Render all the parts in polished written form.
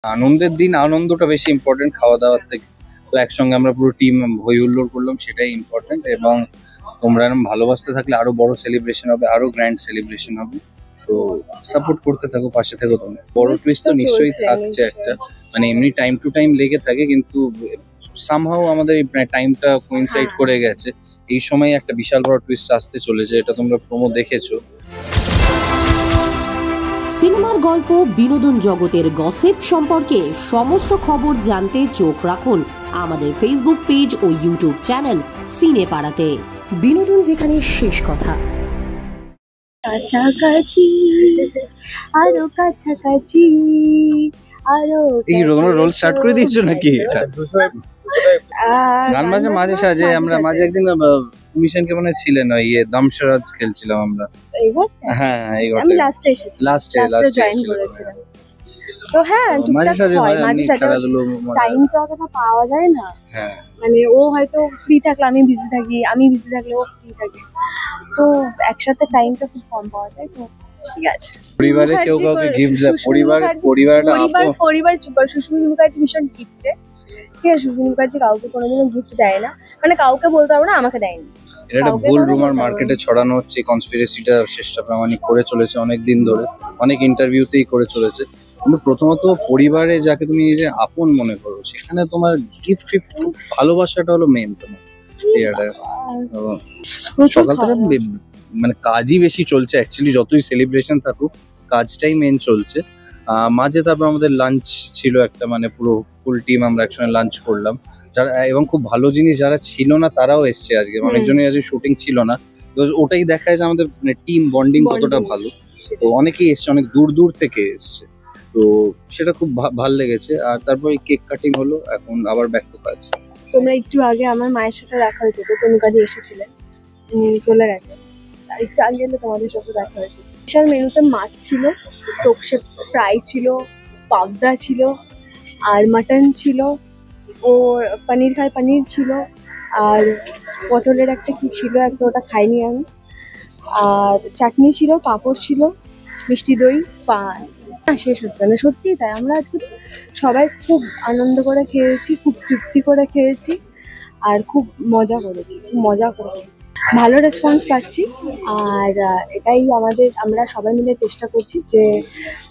আনন্দের দিন আনন্দটা বেশি ইম্পর্টেন্ট খাওয়া দাওয়ার থেকে। তো একসঙ্গে আমরা পুরো টিম হই হুল্লোড় করলাম, সেটাই ইম্পর্টেন্ট। এবং তোমরা এরকম ভালোবাসতে থাকলে আরো বড় সেলিব্রেশন হবে, আরো গ্র্যান্ড সেলিব্রেশন হবে। তো সাপোর্ট করতে থাকো, পাশে থেকো তোমরা। বড় টুইস্ট তো নিশ্চয়ই থাকছে একটা, মানে এমনি টাইম টু টাইম লেগে থাকে, কিন্তু সামহাও আমাদের এই টাইমটা কোইনসাইড করে গেছে। এই সময় একটা বিশাল বড় টুইস্ট আসতে চলেছে, এটা তোমরা প্রোমো দেখেছো। সিনেমার গল্প, বিনোদন জগতের গসিপ সম্পর্কে সমস্ত খবর জানতে চোখ রাখুন আমাদের ফেসবুক পেজ ও ইউটিউব চ্যানেল সিনে পাড়াতে। বিনোদন যেখানে শেষ কথা। কাছাকাছি আরো কাছাকাছি আরো এই রোল স্টার্ট করে দিয়েছো নাকি? এটা গান মাঝে মাঝে সাজে আমরা মাঝে একদিন মিশনকে মনে ছিলেন ইয়ে দামশরাজ খেলছিলাম আমরা। হ্যাঁ আমি লাস্টে এসেছি, লাস্টে জয়েন করেছিলাম। তো হ্যাঁ, মাঝে সাজে মাঝে সাজে টাইম তো অতটা পাওয়া যায় না। হ্যাঁ, মানে ও হয়তো ফ্রি থাকলে আমি বিজি থাকি, আমি বিজি থাকলে ও ফ্রি থাকে, তো একসাথে টাইমটা খুব কম পাওয়া যায়। তো ঠিক আছে, পরিবারে কেউ কাউকে গিফট দেয়, পরিবার সুস্মিতা মুখার্জি ভীষণ গিফটে। ঠিক আছে, সুস্মিতা মুখার্জি কাউকে কোনোদিনও গিফট দেয় না, মানে কাউকে বলতে পারবো না আমাকে দেয়নি। এটা একটা ভুল রুমার মার্কেটে ছড়ানো হচ্ছে। কনস্পিরেসিটা শেষটা প্রামাণিক করে চলেছে অনেক দিন ধরে, অনেক ইন্টারভিউতেই করে চলেছে। কিন্তু প্রথমত পরিবারে যাকে তুমি নিজে আপন মনে করো, সেখানে তোমার গিফট ফিফট ভালোবাসাটা হলো মেন। তোমার সকাল থেকে মানে কাজই বেশি চলছে অ্যাকচুয়ালি, যতই সেলিব্রেশন থাকুক কাজটাই মেন চলছে। মাঝে তারপর আমাদের লাঞ্চ ছিল একটা, মানে পুরো ফুল টিম আমরা একসঙ্গে লাঞ্চ করলাম। যারা এবং খুব ভালো জিনিস, যারা ছিল না তারাও এসছে আজকে, অনেকজনের আজকে শুটিং ছিল না। তো ওটাই দেখায় যে আমাদের মানে টিম বন্ডিং কতটা ভালো। তো অনেকেই এসছে, অনেক দূর দূর থেকে এসছে, তো সেটা খুব ভাল লেগেছে। আর তারপর কেক কাটিং হলো, এখন আবার ব্যাক টু কাজ। তোমরা একটু আগে আমার মায়ের সাথে দেখা হয়েছে, তো তুমি কাজে এসেছিলেন, চলে গেছে। একটু আগে এলে তোমাদের সাথে দেখা হয়েছে। বিশাল মেনুতে মাছ ছিল, তোপসে ফ্রাই ছিল, পাবদা ছিল, আর মাটন ছিল, ও পনির ছিল, আর পটলের একটা কি ছিল একটা, ওটা খাইনি আমি। আর চাটনি ছিল, পাঁপড় ছিল, মিষ্টি দই, পান। শেষ হচ্ছে না, সত্যিই তাই। আমরা আজকে সবাই খুব আনন্দ করে খেয়েছি, খুব তৃপ্তি করে খেয়েছি, আর খুব মজা করে খেয়েছি, ভালো রেসপন্স পাচ্ছি। আর এটাই আমরা সবাই মিলে চেষ্টা করছি যে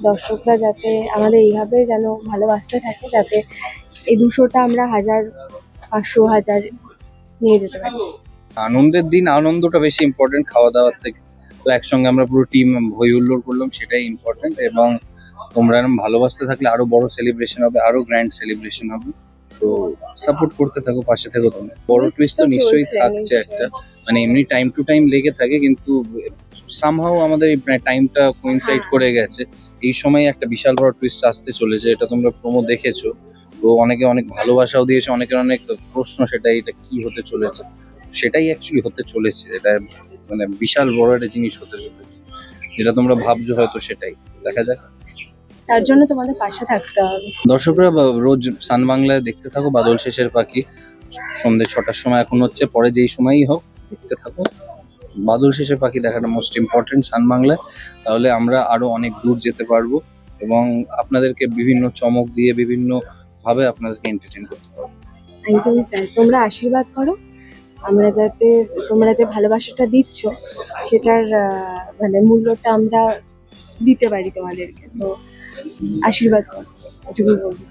দর্শকরা যাতে আমাদের এইভাবে যেন ভালোবাসতে থাকে, যাতে এই 200টা আমরা 1000, 500, 1000 নিয়ে যেতে পারি। আনন্দের দিন আনন্দটা বেশি ইম্পর্টেন্ট খাওয়া দাওয়ার থেকে। তো একসঙ্গে আমরা পুরো টিম হই হুল্লোড় করলাম, সেটাই ইম্পর্টেন্ট। এবং তোমরা এরকম ভালোবাসতে থাকলে আরো বড় সেলিব্রেশন হবে, আরো গ্র্যান্ড সেলিব্রেশন হবে। তো সাপোর্ট করতে থাকো, পাশে থেকো তোমরা। বড় টুইস্ট তো নিশ্চয়ই থাকছে একটা, মানে এমনি টাইম টু টাইম লেগে থাকে, কিন্তু সামহাও আমাদের এই টাইমটা কোইনসাইড করে গেছে। এই সময় একটা বিশাল বড় টুইস্ট আসতে চলেছে, এটা তোমরা প্রোমো দেখেছো। তো অনেকে অনেক ভালোবাসাও দিয়েছে, অনেকের অনেক প্রশ্ন, সেটা এটা কি হতে চলেছে। সেটাই অ্যাকচুয়ালি হতে চলেছে, এটা মানে বিশাল বড় একটা জিনিস হতে চলেছে, যেটা তোমরা ভাবছো হয়তো। সেটাই দেখা যাক, তার জন্য তোমাদের পাশে থাকতে হবে। দর্শকরা রোজ সান বাংলায় দেখতে থাকো বাদল শেষের পাখি, সন্ধ্যে 6টার সময় এখন হচ্ছে, পরে যেই সময়ই হোক দেখতে থাকো। বাদল শেষের পাখি দেখাটা মোস্ট ইম্পর্টেন্ট সান বাংলায়, তাহলে আমরা আরো অনেক দূর যেতে পারবো এবং আপনাদেরকে বিভিন্ন চমক দিয়ে বিভিন্ন ভাবে আপনাদেরকে এন্টারটেইন করতে পারবো। একদমই তাই। তোমরা আশীর্বাদ করো, তোমরা যে ভালোবাসাটা দিচ্ছ সেটার মানে মূল্যটা আমরা দিতে পারি তোমাদেরকে। তো আশীর্বাদ করো, এটুকুই বলবো।